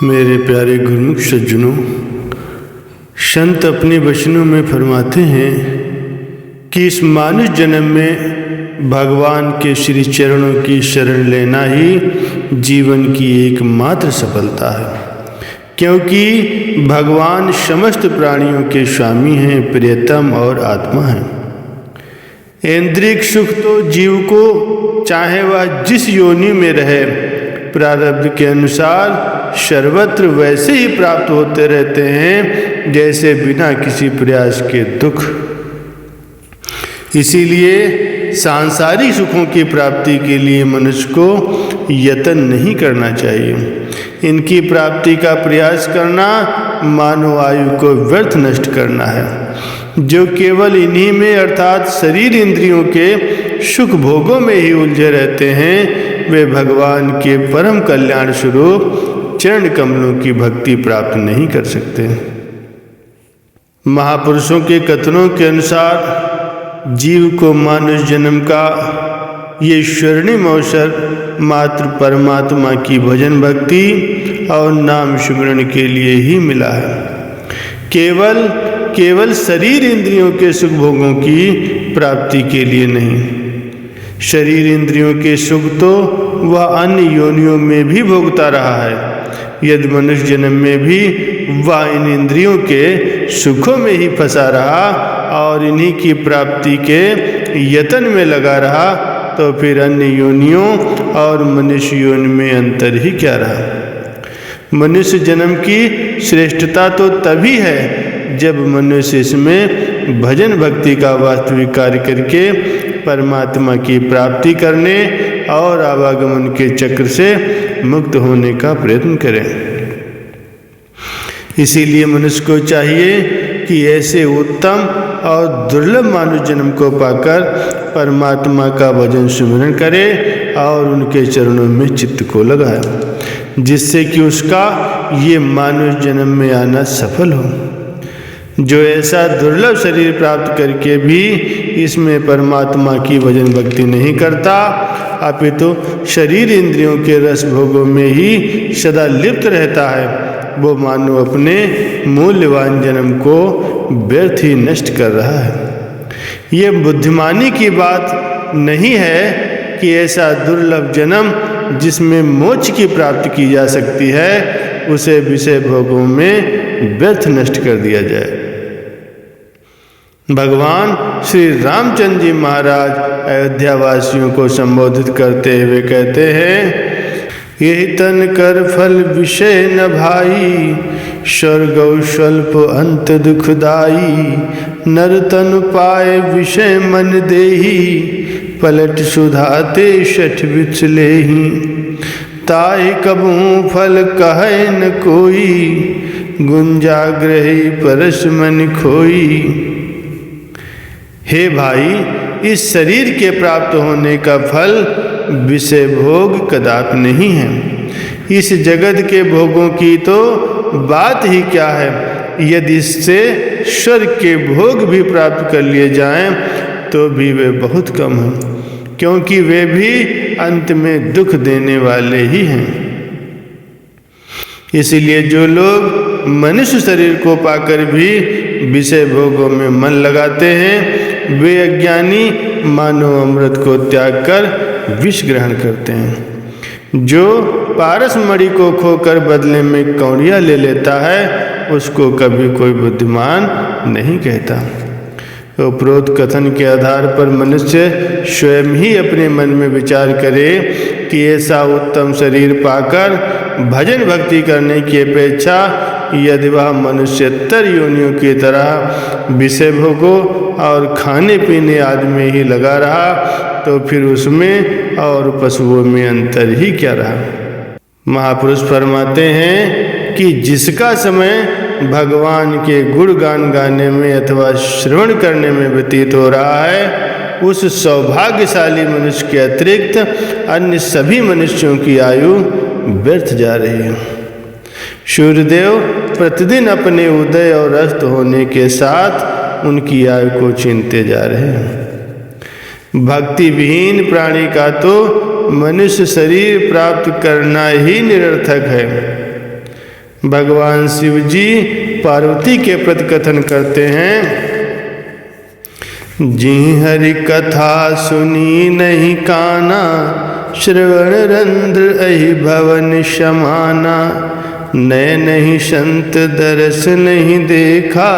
मेरे प्यारे गुरुमुख सज्जनों, संत अपने वचनों में फरमाते हैं कि इस मानुष जन्म में भगवान के श्री चरणों की शरण लेना ही जीवन की एकमात्र सफलता है, क्योंकि भगवान समस्त प्राणियों के स्वामी हैं, प्रियतम और आत्मा हैं। इंद्रिय सुख तो जीव को चाहे वह जिस योनि में रहे प्रारब्ध के अनुसार सर्वत्र वैसे ही प्राप्त होते रहते हैं जैसे बिना किसी प्रयास के दुख। इसीलिए सांसारिक सुखों की प्राप्ति के लिए मनुष्य को यत्न नहीं करना चाहिए। इनकी प्राप्ति का प्रयास करना मानव आयु को व्यर्थ नष्ट करना है। जो केवल इन्हीं में अर्थात शरीर इंद्रियों के सुख भोगों में ही उलझे रहते हैं वे भगवान के परम कल्याण स्वरूप चरण कमलों की भक्ति प्राप्त नहीं कर सकते। महापुरुषों के कथनों के अनुसार जीव को मानुष जन्म का ये स्वर्णिम अवसर मात्र परमात्मा की भजन भक्ति और नाम स्मरण के लिए ही मिला है, केवल शरीर इंद्रियों के सुख भोगों की प्राप्ति के लिए नहीं। शरीर इंद्रियों के सुख तो वह अन्य योनियों में भी भोगता रहा है। यदि मनुष्य जन्म में भी वह इन इंद्रियों के सुखों में ही फंसा रहा और इन्हीं की प्राप्ति के यत्न में लगा रहा तो फिर अन्य योनियों और मनुष्य योनि में अंतर ही क्या रहा। मनुष्य जन्म की श्रेष्ठता तो तभी है जब मनुष्य इसमें भजन भक्ति का वास्तविक कार्य करके परमात्मा की प्राप्ति करने और आवागमन के चक्र से मुक्त होने का प्रयत्न करें। इसीलिए मनुष्य को चाहिए कि ऐसे उत्तम और दुर्लभ मानुष जन्म को पाकर परमात्मा का भजन सुमिरन करे और उनके चरणों में चित्त को लगाए, जिससे कि उसका ये मानुष जन्म में आना सफल हो। जो ऐसा दुर्लभ शरीर प्राप्त करके भी इसमें परमात्मा की भजन भक्ति नहीं करता अपितु शरीर इंद्रियों के रस भोगों में ही सदा लिप्त रहता है, वो मानो अपने मूल्यवान जन्म को व्यर्थ ही नष्ट कर रहा है। ये बुद्धिमानी की बात नहीं है कि ऐसा दुर्लभ जन्म जिसमें मोक्ष की प्राप्ति की जा सकती है उसे विषय भोगों में व्यर्थ नष्ट कर दिया जाए। भगवान श्री रामचंद्र जी महाराज अयोध्या वासियों को संबोधित करते हुए कहते हैं, यही तन कर फल विषय न भाई, स्वर्ग स्वल्प अंत दुखदाई, नर तन पाए विषय मन देही, पलट सुधाते शठ बिचलेही, ताहि कबहू फल कहे न कोई, गुंजाग्रही परस मन खोई। हे भाई, इस शरीर के प्राप्त होने का फल विषय भोग कदापि नहीं है। इस जगत के भोगों की तो बात ही क्या है। यदि इससे स्वर्ग के भोग भी प्राप्त कर लिए जाएं तो भी वे बहुत कम हैं, क्योंकि वे भी अंत में दुख देने वाले ही हैं। इसलिए जो लोग मनुष्य शरीर को पाकर भी विषय भोगों में मन लगाते हैं वे अज्ञानी मानव अमृत को त्याग कर विष ग्रहण करते हैं। जो पारस मणि को खोकर बदले में कौड़िया ले लेता है उसको कभी कोई बुद्धिमान नहीं कहता। उपरोक्त कथन के आधार पर मनुष्य स्वयं ही अपने मन में विचार करे कि ऐसा उत्तम शरीर पाकर भजन भक्ति करने की अपेक्षा यदि वह मनुष्यतर योनियों की तरह विषय भोगों और खाने पीने आदि में ही लगा रहा तो फिर उसमें और पशुओं में अंतर ही क्या रहा। महापुरुष फरमाते हैं कि जिसका समय भगवान के गुणगान गाने में अथवा श्रवण करने में व्यतीत हो रहा है उस सौभाग्यशाली मनुष्य के अतिरिक्त अन्य सभी मनुष्यों की आयु व्यर्थ जा रही है। सूर्यदेव प्रतिदिन अपने उदय और अस्त होने के साथ उनकी आयु को छीनते जा रहे हैं। भक्ति विहीन प्राणी का तो मनुष्य शरीर प्राप्त करना ही निरर्थक है। भगवान शिव जी पार्वती के प्रति कथन करते हैं, जी हरि कथा सुनी नहीं काना, श्रवण रंध्र अहि भवन समाना। नय नहीं संत दरस नहीं देखा,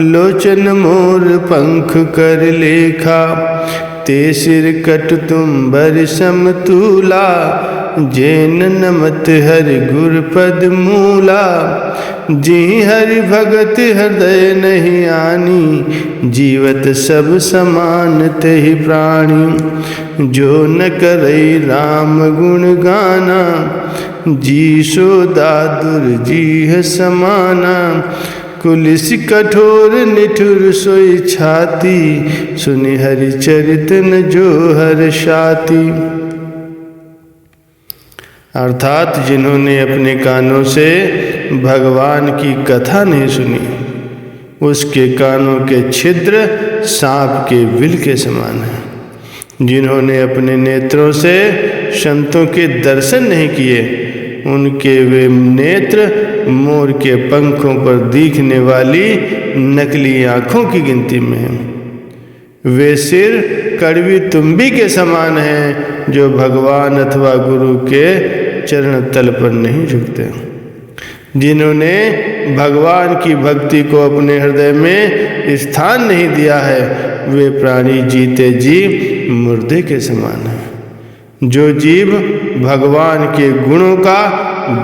लोचन मोर पंख कर लेखा। ते सिर कट तुम्बर समतूला, जैन नमत हरि गुर पद मूला। जी हरि भगत हृदय नहीं आनी, जीवत सब समान तेहि प्राणी। जो न करई राम गुण गाना, जी सो दादुर जीह समाना। कुलिस कठोर निठुर सोई छाती, सुनि हरि चरित न जो हर्षाति। अर्थात जिन्होंने अपने कानों से भगवान की कथा नहीं सुनी, उसके कानों के छिद्र सांप के बिल के समान हैं। जिन्होंने अपने नेत्रों से संतों के दर्शन नहीं किए, उनके वे नेत्र मोर के पंखों पर दिखने वाली नकली आँखों की गिनती में हैं। वे सिर कड़वी तुम्बी के समान हैं, जो भगवान अथवा गुरु के चरण तल पर नहीं झुकते। जिन्होंने भगवान की भक्ति को अपने हृदय में स्थान नहीं दिया है, वे प्राणी जीते जी मुर्दे के समान हैं। जो जीव भगवान के गुणों का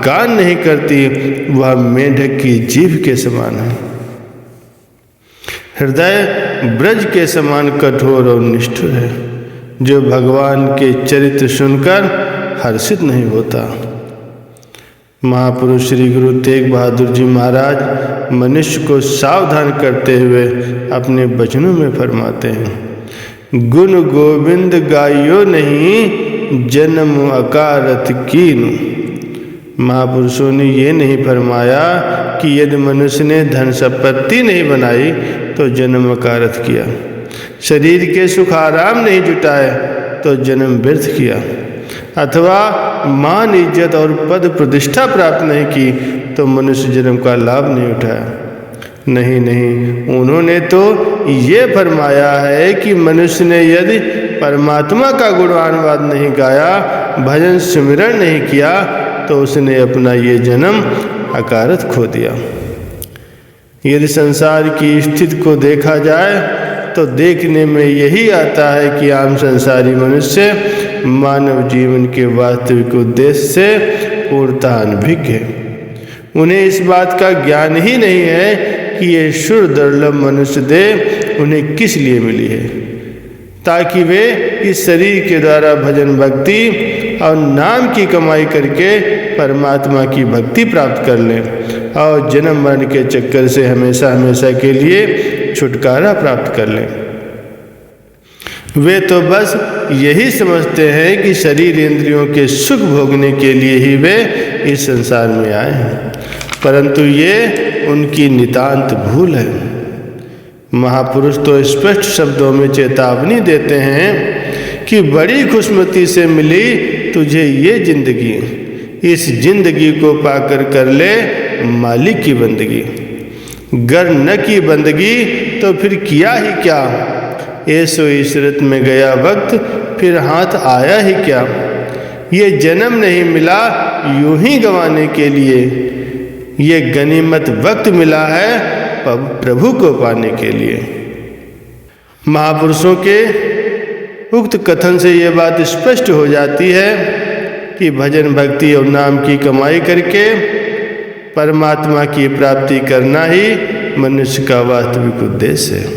गान नहीं करती, वह मेढक की जीभ के समान है। हृदय ब्रज के समान कठोर और निष्ठुर है, जो भगवान के चरित्र सुनकर हर्षित नहीं होता। महापुरुष श्री गुरु तेग बहादुर जी महाराज मनुष्य को सावधान करते हुए अपने वचनों में फरमाते हैं, गुण गोविंद गायो नहीं, जन्म अकारत कीनु। महापुरुषों ने ये नहीं फरमाया कि यदि मनुष्य ने धन संपत्ति नहीं बनाई तो जन्म अकारत किया, शरीर के सुख आराम नहीं जुटाए तो जन्म व्यर्थ किया, अथवा मान इज्जत और पद प्रतिष्ठा प्राप्त नहीं की तो मनुष्य जन्म का लाभ नहीं उठाया। नहीं नहीं, उन्होंने तो ये फरमाया है कि मनुष्य ने यदि परमात्मा का गुणगानवाद नहीं गाया, भजन सिमरण नहीं किया, तो उसने अपना ये जन्म अकारत खो दिया। यदि संसार की स्थिति को देखा जाए तो देखने में यही आता है कि आम संसारी मनुष्य मानव जीवन के वास्तविक उद्देश्य से पूर्णतः अनभिज्ञ है। उन्हें इस बात का ज्ञान ही नहीं है कि ये शुद्ध दुर्लभ मनुष्य देह उन्हें किस लिए मिली है, ताकि वे इस शरीर के द्वारा भजन भक्ति और नाम की कमाई करके परमात्मा की भक्ति प्राप्त कर लें और जन्म मरण के चक्कर से हमेशा हमेशा के लिए छुटकारा प्राप्त कर लें। वे तो बस यही समझते हैं कि शरीर इंद्रियों के सुख भोगने के लिए ही वे इस संसार में आए हैं, परंतु ये उनकी नितांत भूल है। महापुरुष तो स्पष्ट शब्दों में चेतावनी देते हैं कि बड़ी खुशमती से मिली तुझे ये जिंदगी, इस जिंदगी को पाकर कर ले मालिक की बंदगी। गर न की बंदगी तो फिर किया ही क्या, ऐसो इशरत में गया वक्त फिर हाथ आया ही क्या। ये जन्म नहीं मिला यूं ही गंवाने के लिए, ये गनीमत वक्त मिला है प्रभु को पाने के लिए। महापुरुषों के उक्त कथन से ये बात स्पष्ट हो जाती है कि भजन भक्ति और नाम की कमाई करके परमात्मा की प्राप्ति करना ही मनुष्य का वास्तविक उद्देश्य है।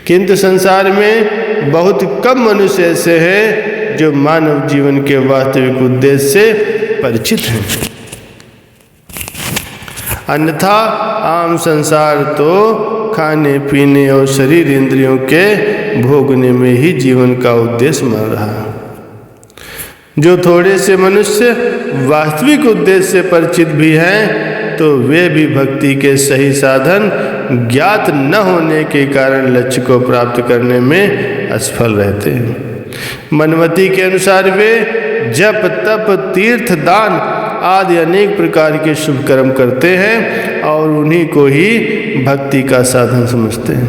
किंतु संसार में बहुत कम मनुष्य ऐसे हैं जो मानव जीवन के वास्तविक उद्देश्य से परिचित हैं। अन्यथा आम संसार तो खाने पीने और शरीर इंद्रियों के भोगने में ही जीवन का उद्देश्य मान रहा है। जो थोड़े से मनुष्य वास्तविक उद्देश्य से परिचित भी हैं, तो वे भी भक्ति के सही साधन ज्ञात न होने के कारण लक्ष्य को प्राप्त करने में असफल रहते हैं। मनमति के अनुसार वे जप तप तीर्थ दान आदि अनेक प्रकार के शुभ कर्म करते हैं और उन्हीं को ही भक्ति का साधन समझते हैं।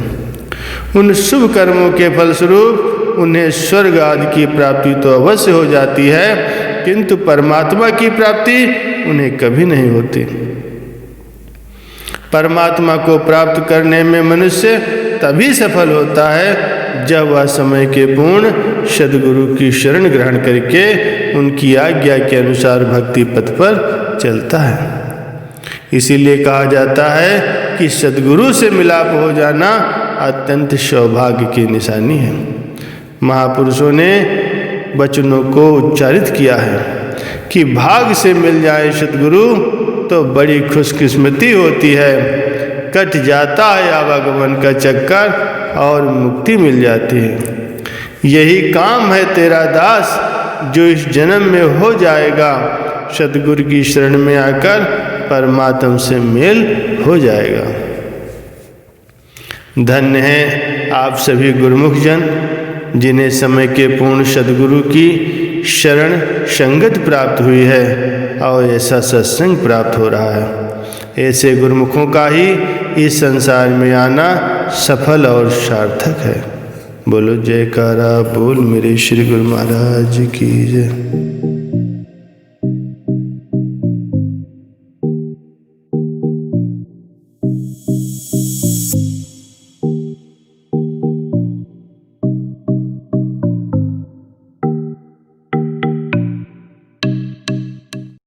उन शुभ कर्मों के फलस्वरूप उन्हें स्वर्ग आदि की प्राप्ति तो अवश्य हो जाती है, किंतु परमात्मा की प्राप्ति उन्हें कभी नहीं होती। परमात्मा को प्राप्त करने में मनुष्य तभी सफल होता है जब वह समय के पूर्ण सद्गुरु की शरण ग्रहण करके उनकी आज्ञा के अनुसार भक्ति पथ पर चलता है। इसीलिए कहा जाता है कि सद्गुरु से मिलाप हो जाना अत्यंत सौभाग्य की निशानी है। महापुरुषों ने वचनों को उच्चारित किया है कि भाग से मिल जाए सद्गुरु तो बड़ी खुशकिस्मती होती है, कट जाता है आवागमन का चक्कर और मुक्ति मिल जाती है। यही काम है तेरा दास जो इस जन्म में हो जाएगा, सद्गुरु की शरण में आकर परमात्मा से मेल हो जाएगा। धन्य है आप सभी गुरुमुख जन जिन्हें समय के पूर्ण सद्गुरु की शरण संगत प्राप्त हुई है और ऐसा सत्संग प्राप्त हो रहा है। ऐसे गुरुमुखों का ही इस संसार में आना सफल और सार्थक है। बोलो जयकारा बोल मेरे श्री गुरु महाराज की जय।